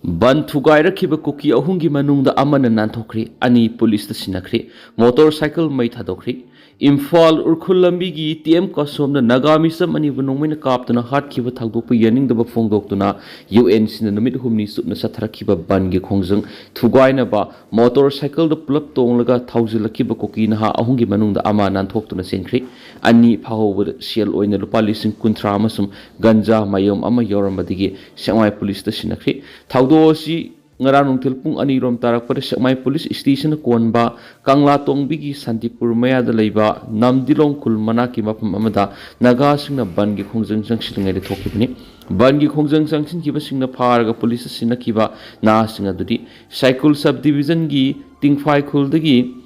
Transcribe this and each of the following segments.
Ban thugairaki kuki ahungi manungda amana nanthokri ani police da sinakri motorcycle mai thadokri Imphal Urkhulambi TM Kosom the Nagamisam and even when a captain a heart kiva tagdopa yening the Bafongdokuna UN sin the mid humni subna satrakiba bangi kongzung Tugainaba motorcycle the Pullap tongaga Tauzilakiba Kokinaha ahungi manung the ama Nanthoktuna Chenkhre ani Paho with Shell oin the Lupalising Kuntramasum Ganja Mayom Ama Yoramadigi Shamai police the Sinakri Taudosi Ngaranung tilpung ani rom tarak pada Shamai police station konba Kangla Tongbigi Santipur Maya the Leba Namdilong Kul Manaki Mapam Amada Naga Singna Bangi Kongzang Sanction at the Tokipini Bangi Kongzang Sanction Kiba Singna Paraga police Sinakiba Na Singadudi Cycle subdivision gi Tingfai Kuldagi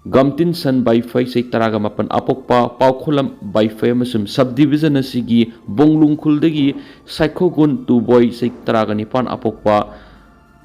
Gamtin San by Fai Say Taragamapan Apokpa Paukulam by Famasum subdivision Asigi Bonglung Kuldagi Psychogun to boy Say Taraganipan Apokpa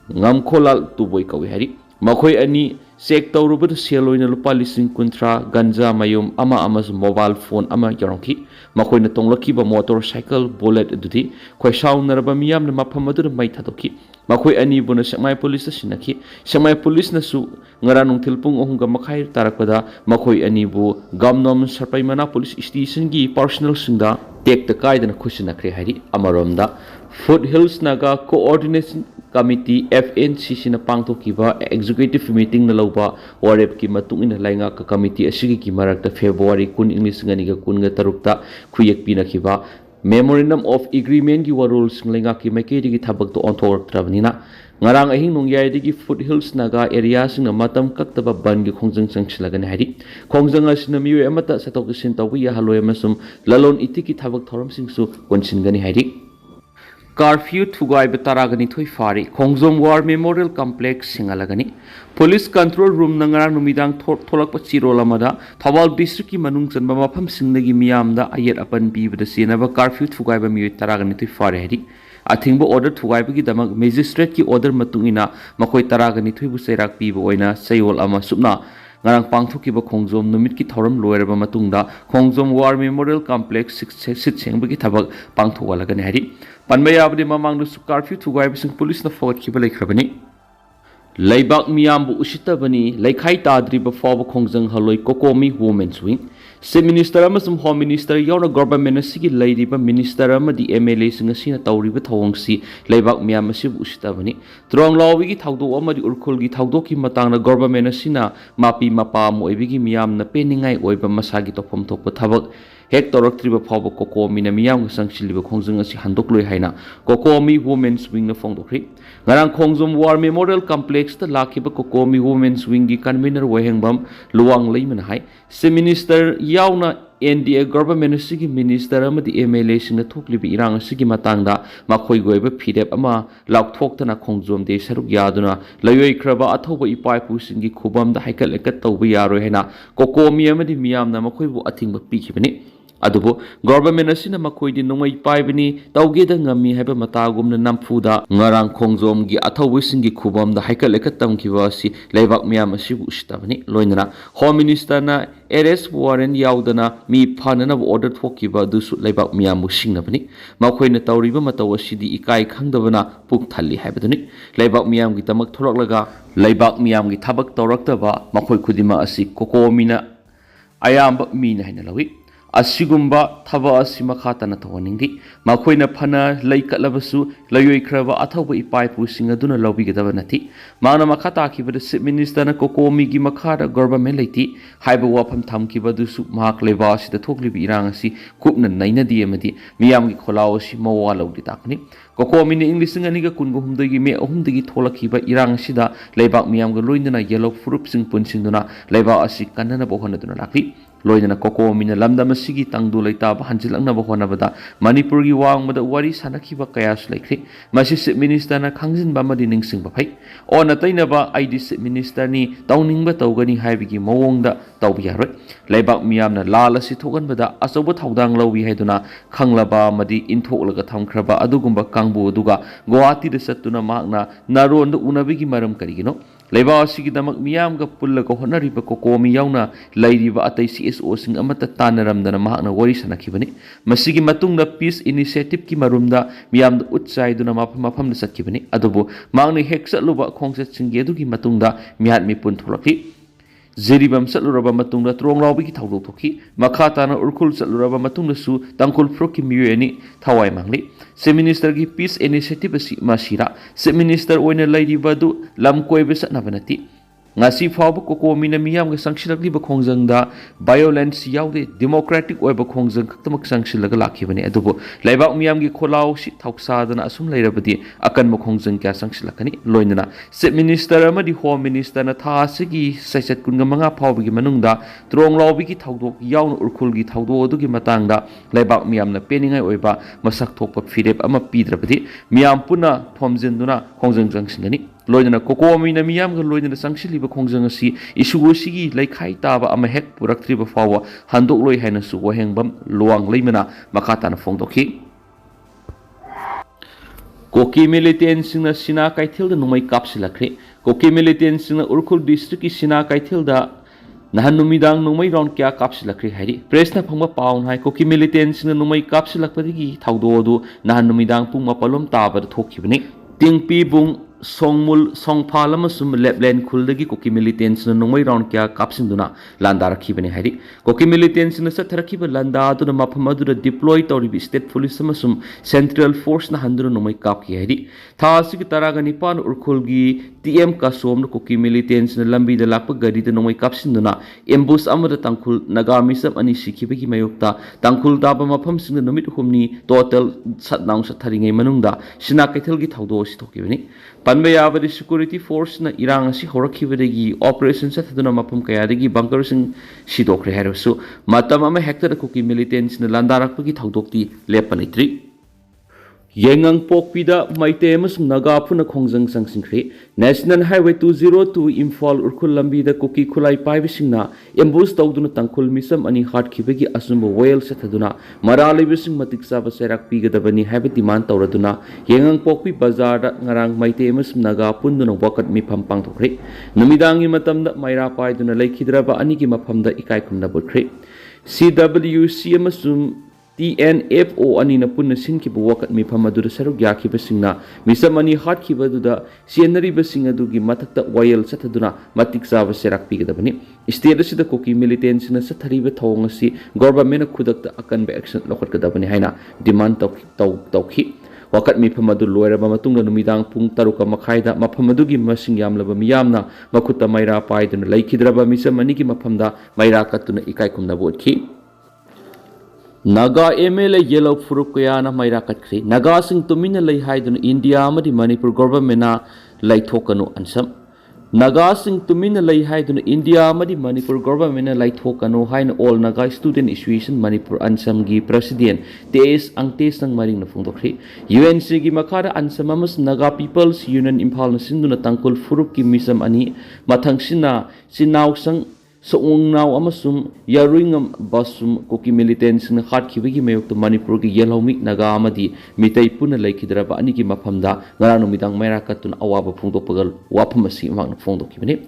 Ngamkolal tu boy kawi hari makoi ani sek tawrubad seloina lupa lising kuntra ganja mayum ama amas mobile phone ama yarongki makoi na tonglaki ba motorcycle bullet duti khoi saunarba miyam na maphamadu mai thadoki makoi ani buna Shamai police sinaki Shamai police na su ngaranung thilpung ohunga makhai tarakpada makoi ani bu gamnom sarpai mana police station gi personal singda tek ta kaidana khushina kre hari amaromda Foothills Naga Coordination Committee FNCC na pangthokiba executive meeting na lauba warep ki matung ina lainga ka committee ashigi ki marakta February 10 English nganiga 13 khuyek pinakiba memorandum of agreement gi rules lainga ki maikedi gi thabak to onthor trabnina ngarang ahing nongyai digi Foothills Naga area sing na matam kaktaba ban gi khongjang changchilagan hari khongjang asina miwe amata satok sin tawi ya haloi amasum lalon itiki thabak thoram sing su konsin gani hari Curfew Thugai Betaragani Thui Fari, Khongzom War Memorial Complex Singalagani, Police Control Room Nangara Numidang Tholak Chirolamada, Thawal District Manung and Mamapam Singagi Miamda, Ayet upon B with the Sinava Curfew Thugai Bami Taragani Thui Fari. I think order Thugai Bigi Damag Magistrate ki order Matungina, Makoi Taragani Thui Buserak Biboina, Sayol Ama Subna. Ngarang pangthukiba khongjom numit ki thoram loiraba matungda khongjom war memorial complex sit sengbagi thabak pangthowalagani hari panmayabdi mamang du curfew thugai bising police na forward kiba laikhrabani Laibak miyambu usitabani laikhai tadriba fawa khongjang haloi kokomi women's wing Se Minister amasum Home Minister yauna government asigi lairiba Minister amadi MLA singa sina tawriba thawangsi laibak miyam asibu usitabani Trong lawigi thawdo amadi urkhulgi thawdoki matangna government asina mapi mapa moibigi miyam na peningai oiba masagi topam thokpa thabak hek toraktriba fawa kokomi na miyam sangchiliba khongjang asi handokloi haina kokomi women's wing na phongdokri ngarang khongjom war memorial complex ta lakiba kokomi women's wing gi convener wehengbam luwang leiman hai Se Minister yauna NDA government asigi minister amadi MLA sina thoklibi irang asigi matangda makhoi goiba phidep ama laukthokna khongjom de saruk yaduna layoi khraba athoba ipai pusingi khubam da haikal ekat tawba yaroi hena kokomi amadi miyamna makhoi bu athingba pikhibani adubo government asina makoi di nongai paibani tawgeda ngami haiba matagumna namfuda ngarang khongjom gi athowisingi khubam da haikal ekat tamkiwa si leibak miyam asibu ustabani loinana home minister na arrest warrant yaudana mi phanana order thokiba dusu leibak miyam singnabani makoina tawriba mataw asidi ikai khangdabana puk thalli haibadani leibak miyam gi tamak tholaklaga leibak miyam gi thabak tawraktaba makoi khudima asi kokomina ayamba mina haina lawi Asigumba thaba asima khatana thawaningdi makoina phana laikalabasu layoi khraba athoba ipai pusinga duna lobigedaba nati mana makhata kibada chief minister na kokomi gi makhara government leiti haiba wafam thamkiba dusu mahak leba sida thoklibi irang asi kupna naina di amadi miyam gi kholao si mawa lawdi takni kokomi ni english nganiga kungu humdagi me ahumdagi tholakhiba irang sida leibak miyam ga loindana yellow fruit sing punsing duna leba asi kanana bohana duna lakli loinana kokomi na lamdam asigi tangdu leitaba hanjilangna bohonabada Manipur gi wangmada wari sanakhiba kayas laikri masi chief minister na khangjinba madi ningsingba phai ona tainaba ID chief minister ni tawningba tawgani haibigi mawongda tawbi yaroi leibak miyamna lal asi thoganbada asoba thawdang lawi haiduna khanglaba madi inthoklaga thamkhraba adugumba kangbu duga Guwahati da satuna mahakna naron da unabigi maram karigino Leiba asigidamak miyamga pullaga honariba kokomi yauna lairiba atai CSO sing amata tanaramdana mahakna wari sanakibani masigi matungda peace initiative ki marumda miyamda utsaiduna mafamda satkibani adubu mangni heksaluba khongset singi adugi matungda mihat mipun tholakli Zeribam satluraba matungda tronglawbi ki thawdok thoki makhatana urkhul satluraba matungda su tangkhul froki miyeni thawai mangli se minister gi peace initiative masira se minister oina lairiba du lamkoibe satnabanati ngasi fawba kokomina miyam ga sangshilakli ba khongjangda violence yaude democratic oiba khongjang khaktamak sangshilaka lakhibani adubo laibak miyam gi kholaw si thoksadana asum lairabadi akan ma khongjang kya sangshilakani loinana se minister amadi home minister na tha sigi saisat kunga manga fawba gi manungda tronglawbi gi thawdok yauna urkhul gi thawdo adugi matangda laibak miyam na peningai oiba masak thokpa firep ama pidrabadi miyam puna thomjinduna khongjang jangsingani loinana kokomina miyam ga loinana sangshiliba khongjang asi isugo sigi laikhai taba ama hek puraktriba fawa handok loi haina su wahengbam luang leimana makata na phongdokhi koki militant singna sina kaithil da numai kapsilakre koki militant singna urkhul district ki sina kaithil da nahan numidang numai round kya kapsilakre hairi press na phangba paun hai koki militant singna numai kapsilakpadigi thawdo du nahan numidang pung mapalom taba thokhibani tingpi bung Songmul Songpal amasum Lapland Kuldagi Koki militants na nungmay round kya kapsinduna landarakibani hari Koki militants na sa tharakiba landado na mapamadura deploy tawribi state police amasum central force na handura nungmay kapki hari thasigi taraga nipan urkhulgi TM kasom na Koki militants na lambi da lakpa gari da nungmay kapsinduna ambush amada tangkhul Naga misam ani sikibagi mayukta tangkhul daba mapam singna numit humni total satnaung sa tharingay manungda sinakaithilgi thawdo si thokibani Panbayabadi security force na irang si horakibadagi operation sa thaduna mapam kayadagi bunker sing sidokre harasu matam ama hektar Koki militants na landarakpagi thawdokti lepanitri Yengang pokpida Meitei amasung Naga phuna khongjang sangsingkhre National Highway 202 Imphal urkhul lambi da Koki khulai paibisingna ambush tawduna tangkhul misam ani hatkibagi asumba whale sathaduna maralibising matik saba serak pigadabani haiba demand tawraduna Yengang pokpi bazar da ngarang Meitei amasung Naga punduna wakat mifam pangthokre numidangi matamda maira paiduna laikhidraba anigi mafamda ikai kumna butkre CWC amasung TNFO ani na punna sinkiba wakat mifam adura saruk yakiba singna misam ani hatkiba duda sienariba singa dugi matakta wayal sataduna matik saba serak pigadabani state asida Koki militants na sathariba thawng asi government na khudakta akanba action lokhatkadabani haina demand tawkhi wakat mifam adu loiraba matungna numidang pung taruka makhaida mafam adugi masing yamlaba miyamna makutta maira paiduna laikhidraba misam ani gi mafamda maira katuna ikai kumna bodki Naga MLA yellow furup kayana maira katkri Naga sing tumina lay haidun India amadi Manipur government na lay thokanu ansam Naga sing tumina lay haidun India amadi Manipur government na lay thokanu hain all Naga student association Manipur ansam gi president tes angtes nang maring na phungdokri UNC gi makara ansam amas Naga people's union imphal na sinduna tangkul furup ki misam ani mathang sinaw sang Soongnaw amasum yaruingam basum Koki militants na hatkibagi mayokta Manipur gi yelawmi Naga amadi Meetei puna laikhidraba anigi mafamda ngarang numidang mayra katun awaba phungdokpagal wafam asi mangna phungdokibani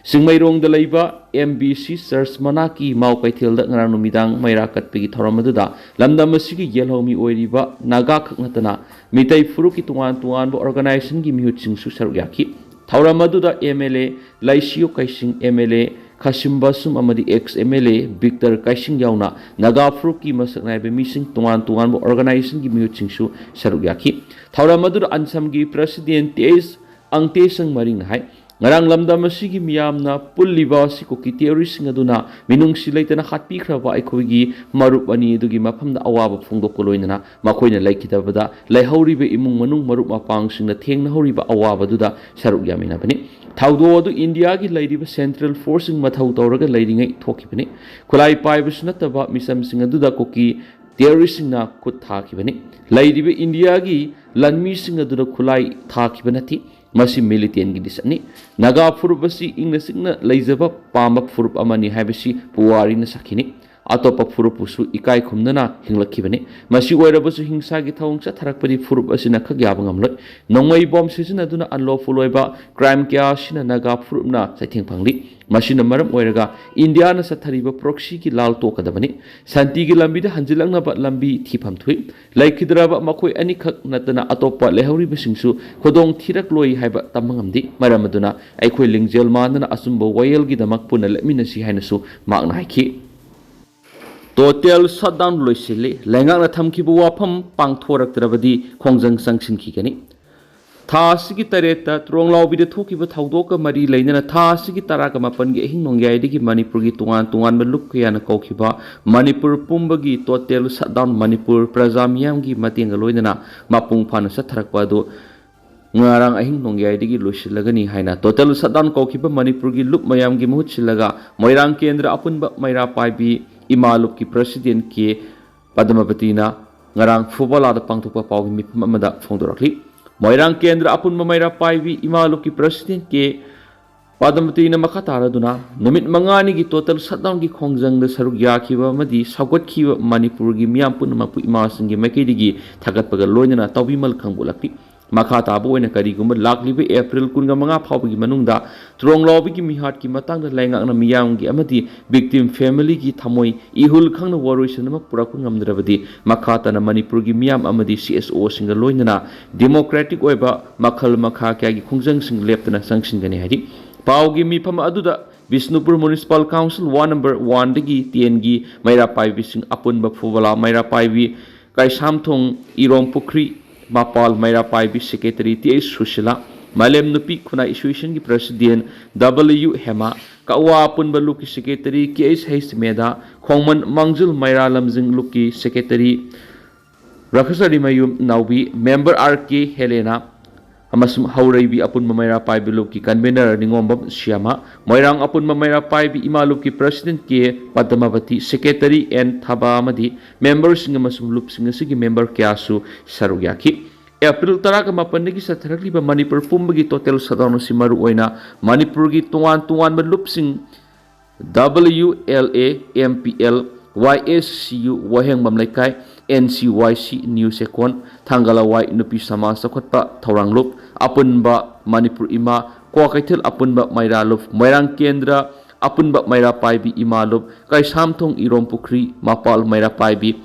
Singmairong da laiba MBC Search Manaki mau kaithel da ngarang numidang mayra katpagi thoramadda lamdam asigi yelawmi oiriba Naga khaknatana Meetei furuki tungan ba organization gi mihutsing su saruk yaki thoramadda MLA Laisio Kaising MLA Khasimbasum amadi ex MLA Victor Kaising yauna Naga Fruki masaknai be missing tungan bu organization gi miutsing su saruk yaki Thawramadur ansam gi president tes angte sang maring hai ngarang lamdam asigi miyamna pulliba si Koki theory singaduna minung silaitana khatpi khraba aikogi marup ani dugi mafamda awaba phungdok koloinana makoina laikhitabada laihoribe imung manung marup mapang singna thengna horiba awaba duda saruk yamina bani Thawdo adu India gi lairiba central forcing mathaw tawraga lairingai thokibani khulai paibus nataba misam singaduda Koki theory singna khut thakibani lairiba India gi lanmi singaduda khulai thakibanati masi militant gi disani Naga furup asi ingna singna laijaba pama furup amani haibasi puwari na sakini अतोप फुरुपुसु इकाई खुमदना हिंगलखिबने मसी ओइरबसु हिंसागी थौंग चथरकपदि फुरुप असिना खग्याब ngamloi nongmai bom sisinaduna unlawful oiba crime kya sina naga furupna saithing phangli masina maram oiraga india na sathariba proxy ki lal to kadabani santi gi lambi da hanjilangna ba lambi thifam thui laikhidraba makoi ani khak natana atopa lehori bisingsu Khudong thirak loi haiba tamangamdi maramaduna aikhoi lingjel manana asumbo wayel gi damak puna leminasi hainasu makna haiki total shutdown loisili lengakna thamkibu wafam pangthoraktrabadi khongjang sangsinkhigani tha asigi tareta tronglawbi de thokiba thaudoka mari leinana tha asigi taraka mapan gi hing nongyai digi manipur gi tungan baluk kayana kokhiba manipur pumbagi total shutdown manipur prajamiyam gi matenga loinana mapung phana satharakpa do ngarang ahing nongyai digi loisilagani haina total shutdown kokhiba manipur gi lup mayam gi muhut silaga moirang kendra apunba maira paibi imalup ki president ki padmapatina ngarang football da pangthokpa pawgi mipam amada phongdorakli moirang kendra apunba maira paibi imalup ki president ki padmapatina makataraduna numit mangani gi total shutdown gi khongjang da saruk yakhiba madi sagot khiba manipur gi miyam punmapu imasing gi makedigi thagatpaga loinana tawbimal khangbulakli makha tabu oina karigumba laklibe april kunga manga phawgi manungda tronglawbi gi mihat ki matang da laingakna miyam gi amadi victim family gi thamoi ihul khangna waroisanama purakku ngamdrabadi makha tana manipur gi miyam amadi cso singa loinana democratic oiba makhal makha kya gi khongjang sing leptana sangsingani hari pawgi mifam aduda Bisnupur Municipal Council 1 number 1 dagi 10 gi maira paibi sing apunba phubala maira paibi kaisamthong irom pukri Mapal Maira Paibi Secretary T.A. Sushila Malem Nupi Kuna Association ki President W. Hema Kawa Punba Luki Secretary K.S. Hayes Meda Khongman Mangjul Maira Lamjing Luki Secretary Rakhasari Mayum Naubi Member R.K. Helena Amasum Hauraibi Apunba Maira Paibi Luki Convener Ningombam Shyama Moirang Apunba Maira Paibi Imaluki President K. Padmavati Secretary N. Thaba Amadi Members Singamasum Lup Singasigi Member Kyasu Sarugyaki April Taraka Mapandagi Satharakliba Manipur Pumbagi Total Sadano Simaru Oina Manipur gi Tuan Lup Sing WLA MPL YSCU Waheng Mamlaikai NCYC News Ekon Thangala Y Nupi Sama Sakotpa Thoranglup Apunba Manipur Ima Kwakaithil Apunba Mairalup Moirang Kendra Apunba Maira Paibi Imalup Kaisamthong Irom Pukri Mapal Maira Paibi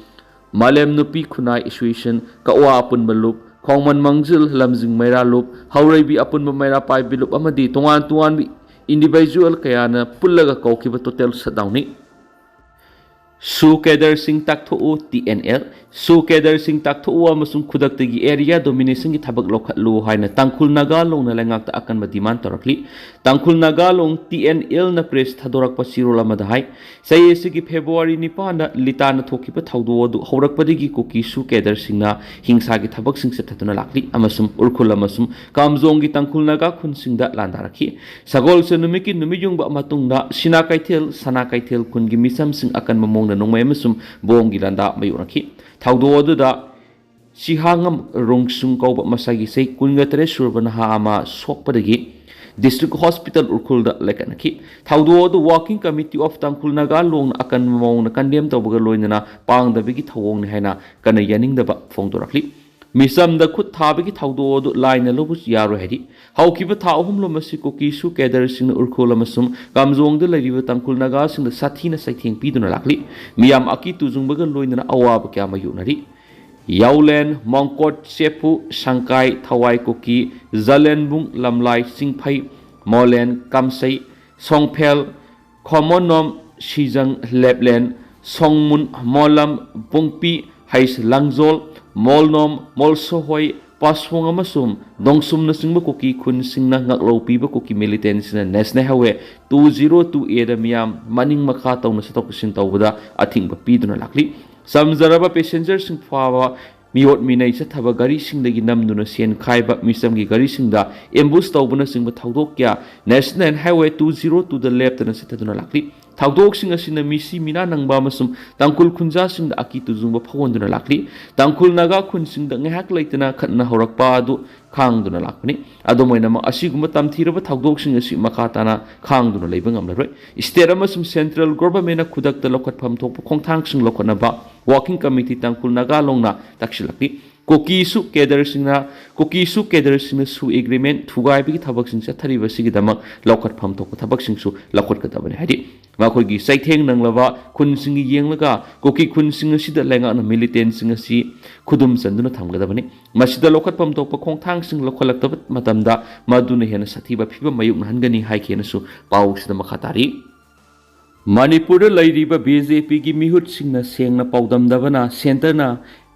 Malem Nupi Khunai Association Kawa Apunba Lup Khongman Mangjil Lamjing Maira Lup Hauraibi Apunba Maira Paibi Lup Amadi Tuan individual kayana pullaga kaukiba total shutdowni Su Kedar Singh Takthu TNL Su Kedar Singh Takthu amasung Khudaktagi area domination gi thabak lokhatlu haina Tangkhul Naga long na langak ta akan madiman torakli Tangkhul Naga long TNL na press thadorak pasirol amadhai sayesi gi February 9 na litana thokiba thaudo du horakpadigi Kuki Su Kedar Singh na hingsa gi thabak sing se thatuna lakli amasum urkhul amasum kamjong gi Tangkhul Naga khun singda landarakhi sagol se numiki numijung ba matungda sina kaithel sana kaithel kun gi misam sing akan mamong nongmai amasum bong gi landa mayurakhi thaudo aduda sihangam rungsung kauba masagi sei kunga tere surbana ha ama sokpadagi district hospital urkhulda lekanaki thaudo adu working committee of Tangkhul Naga long akan mamong na kandem tawbaga loinana pangdabigi thawong ni haina kana yaningdaba phongdorakli misam da khut thabagi thaudo adu laina lobus yaro hedi haukiba tha ahum lo masi Kuki Su Kedar Singh urkhul amasum kamjong da lariba Tangkhul Naga sing da sathina saitheng piduna lakli miyam aki tujungbaga loinana awaba kya mayunari Yaulen Mongkot Sepu Sangkai Thawai Kuki Zalenbung Lamlai Singphai Molen Kamsai Songphel Khomonom Shijang Leplen Songmun Molam Bungpi Hais Langjol Molnom Molsohoi Paswong amasum dongsum na singba Kuki kun singna ngaklo piba Kuki militant na national highway 2028 da miyam maning makha taw na satok sin tawda athingba piduna lakli samjaraba passenger sing fawa miot minai sa thaba gari singdagi namduna sen khaiba misamgi gari singda ambush tawbuna singba thawdok kya national highway 202 da left na sitaduna lakli ꯊꯧꯗꯣꯛꯁꯤꯡ ꯑꯁꯤꯅ ꯃꯤꯁꯤ ꯃꯤꯅꯥ ꯅꯪꯕ ꯑꯃꯁꯨꯡ ꯇꯥꯡꯈꯨꯜ ꯈꯨꯟꯖꯥꯁꯤꯡꯗ ꯑꯀꯤ ꯇꯨꯖꯨꯡꯕ ꯐꯥꯎꯍꯟꯗꯨꯅ ꯂꯥꯛꯂꯤ ꯇꯥꯡꯈꯨꯜ ꯅꯥꯒꯥ ꯈꯨꯟꯁꯤꯡꯗ ꯉꯥꯏꯍꯥꯛ ꯂꯩꯇꯅ ꯈꯠꯅ ꯍꯧꯔꯛꯄ ꯑꯗꯨ ꯈꯥꯡꯗꯨꯅ ꯂꯥꯛꯄꯅꯤ ꯑꯗꯨꯝ ꯑꯣꯏꯅꯃꯛ ꯑꯁꯤꯒꯨꯝꯕ ꯇꯝꯊꯤꯔꯕ ꯊꯧꯗꯣꯛꯁꯤꯡ ꯑꯁꯤ ꯃꯈꯥ ꯇꯥꯅ ꯈꯥꯡꯗꯨꯅ ꯂꯩꯕ ꯉꯝꯂꯔꯣꯏ ꯁ꯭ꯇꯦꯠ ꯑꯃꯁꯨꯡ ꯁꯦꯟꯇ꯭ꯔꯦꯜ ꯒꯣꯚꯔꯟꯃꯦꯟꯠꯅ ꯈꯨꯗꯛꯇ ꯂꯧꯈꯠꯐꯝ ꯊꯣꯛꯄ ꯈꯣꯡꯊꯥꯡꯁꯤꯡ ꯂꯧꯈꯠꯅꯕ ꯋꯥꯔꯀꯤꯡ ꯀꯃꯤꯇꯤ ꯇꯥꯡꯈꯨꯜ ꯅꯥꯒꯥꯂꯣꯡꯅ ꯇꯛꯁꯤꯜꯂꯛꯂꯤ कुकीसु केडरसिंगना सु एग्रीमेंट थुगाइबगी थबकसिंग चथरिबसिगिदमक लौखटफम थोक थबकसिंगसु लौखटगदबने हाइदि माखोइगी सैथेंग नंगलबा खुनसिंग येंगलगा कुकी खुनसिंग सिदा लेंगाना मिलिटेंट सिंग सि खुदुम चंदुना थमगदबने मसिदा लौखटफम थोक खोंथांगसिंग लौखलक्तब मतमदा मदुना हेना सथिबा फिबा मयुक नहनगनी हाइखेनसु पाउसिदा मखातारी मणिपुर लैरिबा बीजेपी की मिहुत सिंगना सेंगना पाउदमदबना सेंटरना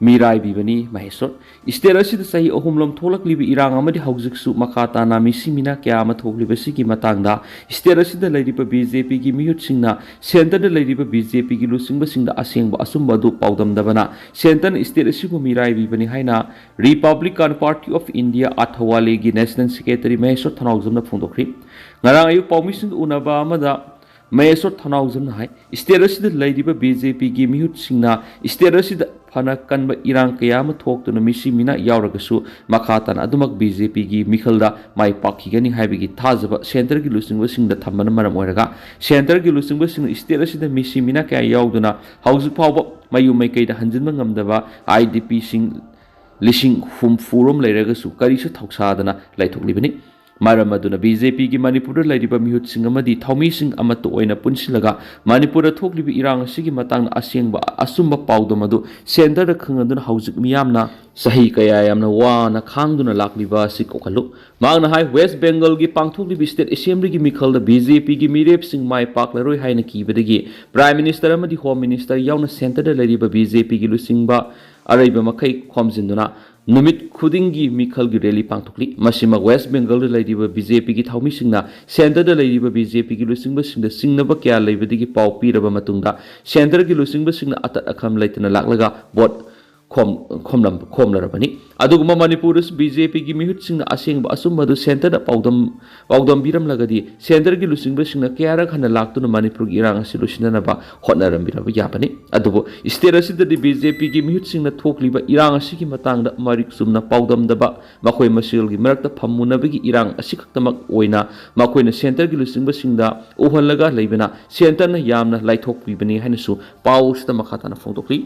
मीराई बीबनी महेश्वर स्टेट असिद सही अहुमलम थोलकलिबि इरांग अमदि हौजिकसु मखाताना मिसिमिना क्या अमा थोकलिबसिगी मतांगदा स्टेट असिद लैरिबा बीजेपी की मिहुत सिंगना सेंटर लैरिबा बीजेपी की लुसिंगबसिंगदा असेंगबा असुंबदु पाउदमदबना सेंटर स्टेट असिबु मीराई बीबनी हाइना Republican Party of India Athawale की नेशनल सेक्रेटरी महेश्वर थनाउजमना फोंदोखरि ngarang ayu paumising unaba amada Maheshwar Thounaojam हाई स्टेट असिद लैरिबा बीजेपी की मिहुत सिंगना स्टेट असिद फना कनबा इरांग कयाम थोक्तुना मिसी मिना यावरगसु मखातान अदुमक बीजेपी की मिखलदा माइ पाखिगनी हाइबगी थाजबा सेंटर की लुसिंगबा सिंगदा थम्बना मरम ओइरगा सेंटर की लुसिंगबा सिंग स्टेट असिद मिसी मिना कया यावदुना हौजु फावबा मयु मैकैदा हंजिनबा ngамदबा आईडीपी सिंग लिसिंग हुमफुरम लैरगसु करिसु थौसादना लाइथोकलिबनी मरम अदुना बीजेपी की मणिपुर लैरिबा मिहुत सिंग अमदि थौमी सिंग अमतो ओइना पुनसिलगा मणिपुर थोकलिबि इरांग असिगी मतंग असेंगबा असुंबा पाउदम अदु सेंटर खंगदुना हौजिक मियामना सही कया यामना वाना खांगदुना लाक्लिबा असि कोखलु मांगना हाई वेस्ट बेंगल की पांगथोकलिबि स्टेट असेंबली की मिखलदा बीजेपी की मिरेप सिंग माइ पाकलरोय हाइना कीबदगी प्राइम मिनिस्टर अमदि होम मिनिस्टर यावना सेंटर लैरिबा बीजेपी की लुसिंगबा अरैबा मखै खोमजिन्दुना नुमित खुदिंगी मिखल की रैली पांथोकली मसिमा वेस्ट बेंगल लैरिबा बीजेपी की थौमी सिंगना सेंटर लैरिबा बीजेपी की लुसिंगबा सिंगदा सिंगनबा क्या लैबदिगी पाउ पीरबा मतुंगदा सेंटर की लुसिंगबा सिंगना अतत अखम लैतना लाक्लगा वोट खोमलरबनी अदुगुमा मणिपुर बीजेपी की मिहुत सिंगना असेंगबा असुंबदु सेंटर पाउदम बिरमलगदी सेंटर की लुसिंगबा सिंगना क्यारक हना लाक्तुना मणिपुर की इरांग असि लुसिननबा होटनरमबिरबा याबनी अदुबो स्टेट असिददि बीजेपी की मिहुत सिंगना थोकलिबा इरांग असिगी मतांगदा मरिक सुमना पाउदमदबा मखोय मसिल की मरकता फम्मुनबगी इरांग असि खक्तमक ओइना मखोयना सेंटर की लुसिंगबा सिंगदा उहलगा लैबना सेंटरना यामना लाइथोकपिबनी हाइनसु पाउसदा मखाताना फोंदोकली